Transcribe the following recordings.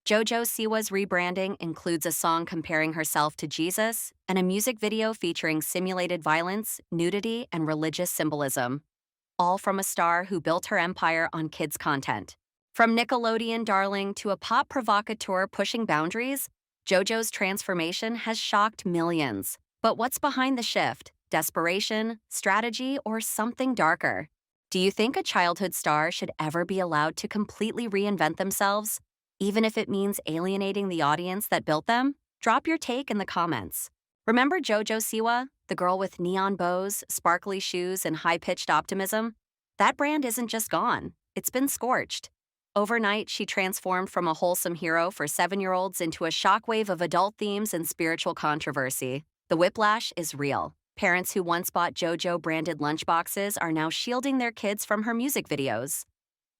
JoJo Siwa's rebranding includes a song comparing herself to Jesus and a music video featuring simulated violence, nudity, and religious symbolism, all from a star who built her empire on kids' content. From Nickelodeon darling to a pop provocateur pushing boundaries, JoJo's transformation has shocked millions. But what's behind the shift? Desperation, strategy, or something darker? Do you think a childhood star should ever be allowed to completely reinvent themselves, even if it means alienating the audience that built them? Drop your take in the comments. Remember JoJo Siwa, the girl with neon bows, sparkly shoes, and high-pitched optimism? That brand isn't just gone, it's been scorched. Overnight, she transformed from a wholesome hero for 7-year-olds into a shockwave of adult themes and spiritual controversy. The whiplash is real. Parents who once bought JoJo-branded lunchboxes are now shielding their kids from her music videos.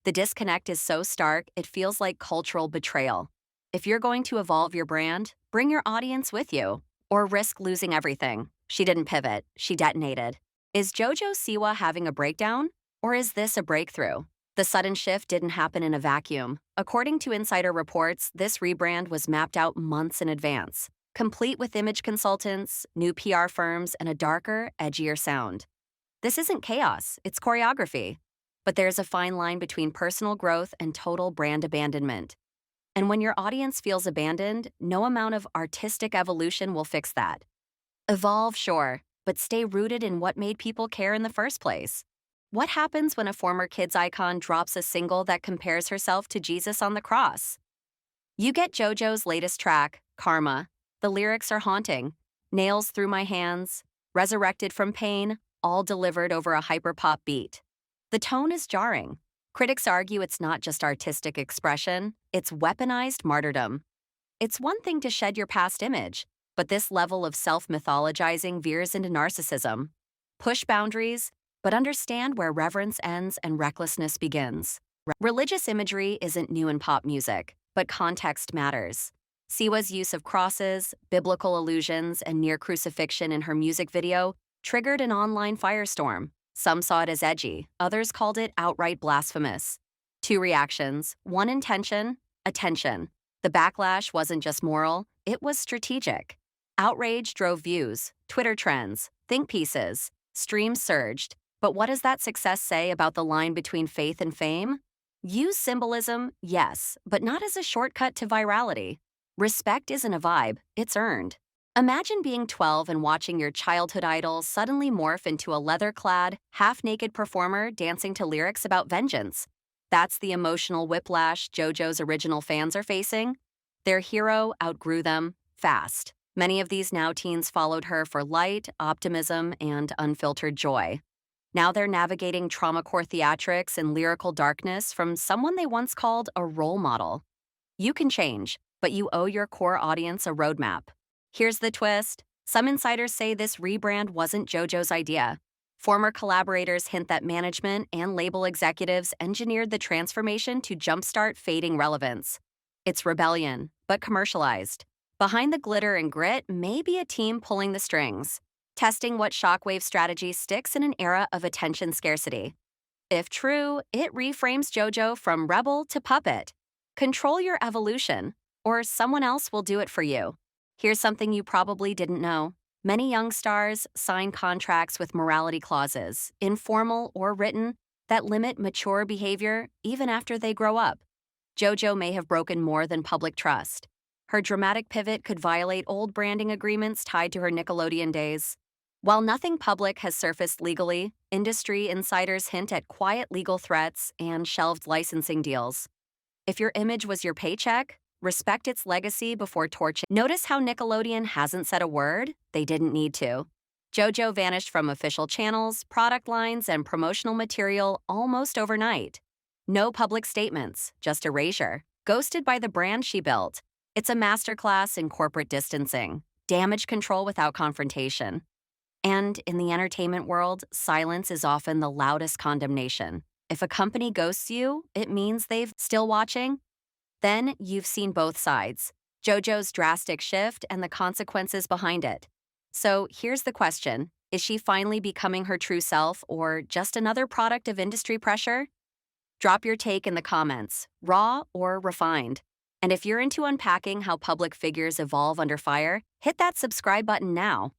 The disconnect is so stark, it feels like cultural betrayal. If you're going to evolve your brand, bring your audience with you, or risk losing everything. She didn't pivot, she detonated. Is JoJo Siwa having a breakdown? Or is this a breakthrough? The sudden shift didn't happen in a vacuum. According to insider reports, this rebrand was mapped out months in advance, complete with image consultants, new PR firms, and a darker, edgier sound. This isn't chaos, it's choreography. But there's a fine line between personal growth and total brand abandonment. And when your audience feels abandoned, no amount of artistic evolution will fix that. Evolve, sure, but stay rooted in what made people care in the first place. What happens when a former kids icon drops a single that compares herself to Jesus on the cross? You get JoJo's latest track, Karma. The lyrics are haunting. Nails through my hands, resurrected from pain, all delivered over a hyperpop beat. The tone is jarring. Critics argue it's not just artistic expression, it's weaponized martyrdom. It's one thing to shed your past image, but this level of self-mythologizing veers into narcissism. Push boundaries, but understand where reverence ends and recklessness begins. Religious imagery isn't new in pop music, but context matters. Siwa's use of crosses, biblical allusions, and near crucifixion in her music video triggered an online firestorm. Some saw it as edgy, others called it outright blasphemous. Two reactions, one intention, attention. The backlash wasn't just moral, it was strategic. Outrage drove views, Twitter trends, think pieces, streams surged. But what does that success say about the line between faith and fame? Use symbolism, yes, but not as a shortcut to virality. Respect isn't a vibe, it's earned. Imagine being 12 and watching your childhood idol suddenly morph into a leather-clad, half-naked performer dancing to lyrics about vengeance. That's the emotional whiplash JoJo's original fans are facing. Their hero outgrew them fast. Many of these now teens followed her for light, optimism, and unfiltered joy. Now they're navigating trauma-core theatrics and lyrical darkness from someone they once called a role model. You can change, but you owe your core audience a roadmap. Here's the twist. Some insiders say this rebrand wasn't JoJo's idea. Former collaborators hint that management and label executives engineered the transformation to jumpstart fading relevance. It's rebellion, but commercialized. Behind the glitter and grit may be a team pulling the strings, testing what shockwave strategy sticks in an era of attention scarcity. If true, it reframes JoJo from rebel to puppet. Control your evolution, or someone else will do it for you. Here's something you probably didn't know. Many young stars sign contracts with morality clauses, informal or written, that limit mature behavior even after they grow up. JoJo may have broken more than public trust. Her dramatic pivot could violate old branding agreements tied to her Nickelodeon days. While nothing public has surfaced legally, industry insiders hint at quiet legal threats and shelved licensing deals. If your image was your paycheck, respect its legacy before torching. Notice how Nickelodeon hasn't said a word? They didn't need to. JoJo vanished from official channels, product lines, and promotional material almost overnight. No public statements, just erasure. Ghosted by the brand she built. It's a masterclass in corporate distancing, damage control without confrontation. And in the entertainment world, silence is often the loudest condemnation. If a company ghosts you, it means they've still watching. Then you've seen both sides, JoJo's drastic shift and the consequences behind it. So here's the question. Is she finally becoming her true self or just another product of industry pressure? Drop your take in the comments, raw or refined. And if you're into unpacking how public figures evolve under fire, hit that subscribe button now.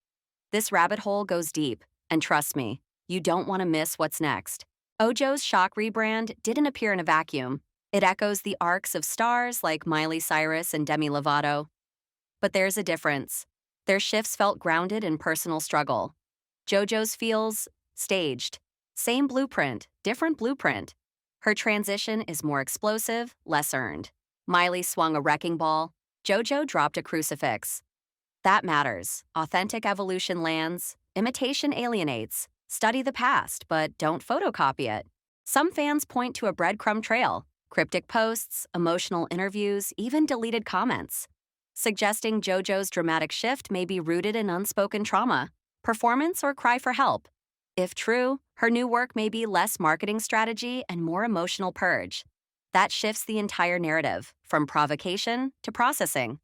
This rabbit hole goes deep, and trust me, you don't want to miss what's next. Ojo's Shock rebrand didn't appear in a vacuum. It echoes the arcs of stars like Miley Cyrus and Demi Lovato. But there's a difference. Their shifts felt grounded in personal struggle. JoJo's feels staged. Same blueprint, different blueprint. Her transition is more explosive, less earned. Miley swung a wrecking ball. JoJo dropped a crucifix. That matters. Authentic evolution lands. Imitation alienates. Study the past, but don't photocopy it. Some fans point to a breadcrumb trail, cryptic posts, emotional interviews, even deleted comments, suggesting JoJo's dramatic shift may be rooted in unspoken trauma, performance, or cry for help. If true, her new work may be less marketing strategy and more emotional purge. That shifts the entire narrative, from provocation to processing.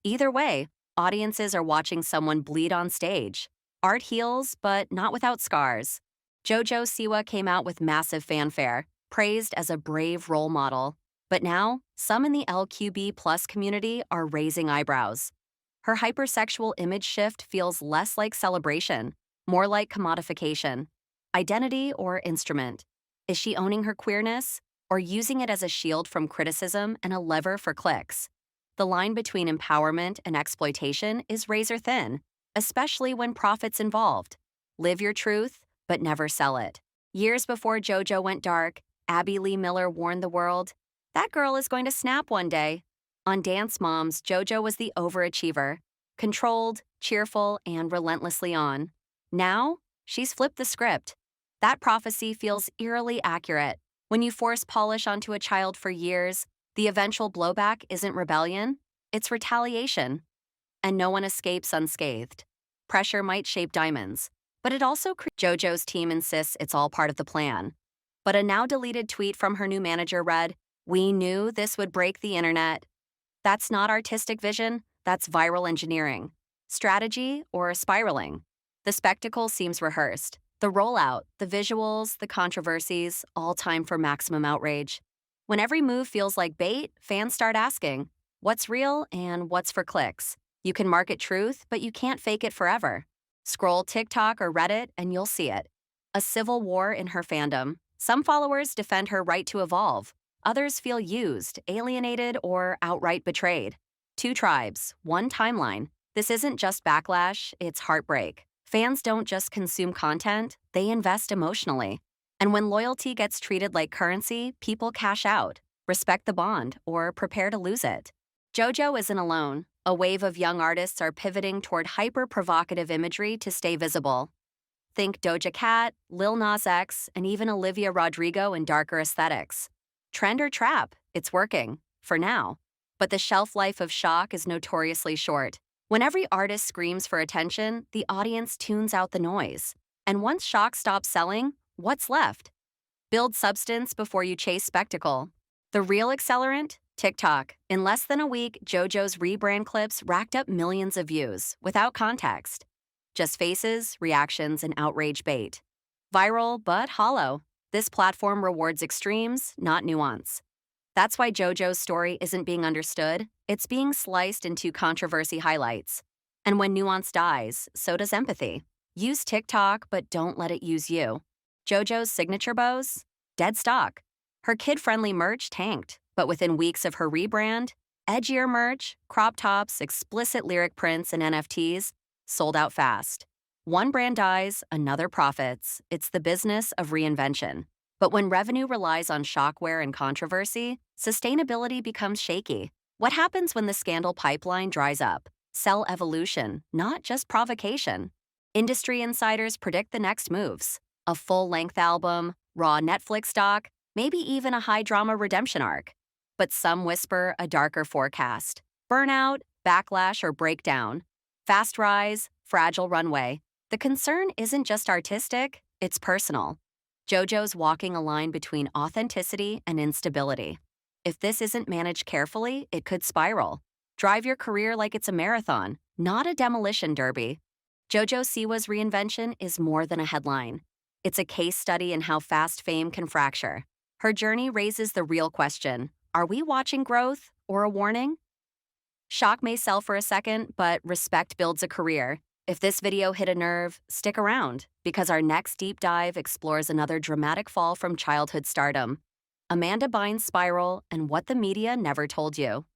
Either way, audiences are watching someone bleed on stage. Art heals, but not without scars. JoJo Siwa came out with massive fanfare, praised as a brave role model. But now, some in the LQB plus community are raising eyebrows. Her hypersexual image shift feels less like celebration, more like commodification. Identity or instrument? Is she owning her queerness, or using it as a shield from criticism and a lever for clicks? The line between empowerment and exploitation is razor thin, especially when profit's involved. Live your truth, but never sell it. Years before JoJo went dark, Abby Lee Miller warned the world, "That girl is going to snap one day." On Dance Moms, JoJo was the overachiever, controlled, cheerful, and relentlessly on. Now, she's flipped the script. That prophecy feels eerily accurate. When you force polish onto a child for years, the eventual blowback isn't rebellion, it's retaliation. And no one escapes unscathed. Pressure might shape diamonds, but it also JoJo's team insists it's all part of the plan. But a now-deleted tweet from her new manager read, "We knew this would break the internet." That's not artistic vision, that's viral engineering. Strategy or spiraling. The spectacle seems rehearsed. The rollout, the visuals, the controversies, all time for maximum outrage. When every move feels like bait, fans start asking, what's real and what's for clicks? You can market truth, but you can't fake it forever. Scroll TikTok or Reddit and you'll see it. A civil war in her fandom. Some followers defend her right to evolve. Others feel used, alienated, or outright betrayed. Two tribes, one timeline. This isn't just backlash, it's heartbreak. Fans don't just consume content, they invest emotionally. And when loyalty gets treated like currency, people cash out, respect the bond, or prepare to lose it. JoJo isn't alone. A wave of young artists are pivoting toward hyper-provocative imagery to stay visible. Think Doja Cat, Lil Nas X, and even Olivia Rodrigo in darker aesthetics. Trend or trap, it's working, for now. But the shelf life of shock is notoriously short. When every artist screams for attention, the audience tunes out the noise. And once shock stops selling, what's left? Build substance before you chase spectacle. The real accelerant? TikTok. In less than a week, JoJo's rebrand clips racked up millions of views, without context. Just faces, reactions, and outrage bait. Viral, but hollow. This platform rewards extremes, not nuance. That's why JoJo's story isn't being understood, it's being sliced into controversy highlights. And when nuance dies, so does empathy. Use TikTok, but don't let it use you. JoJo's signature bows? Dead stock. Her kid-friendly merch tanked, but within weeks of her rebrand, edgier merch, crop tops, explicit lyric prints, and NFTs sold out fast. One brand dies, another profits. It's the business of reinvention. But when revenue relies on shockware and controversy, sustainability becomes shaky. What happens when the scandal pipeline dries up? Sell evolution, not just provocation. Industry insiders predict the next moves. A full-length album, raw Netflix doc, maybe even a high-drama redemption arc. But some whisper a darker forecast. Burnout, backlash, or breakdown. Fast rise, fragile runway. The concern isn't just artistic, it's personal. JoJo's walking a line between authenticity and instability. If this isn't managed carefully, it could spiral. Drive your career like it's a marathon, not a demolition derby. JoJo Siwa's reinvention is more than a headline. It's a case study in how fast fame can fracture. Her journey raises the real question, are we watching growth or a warning? Shock may sell for a second, but respect builds a career. If this video hit a nerve, stick around, because our next deep dive explores another dramatic fall from childhood stardom. Amanda Bynes' spiral and what the media never told you.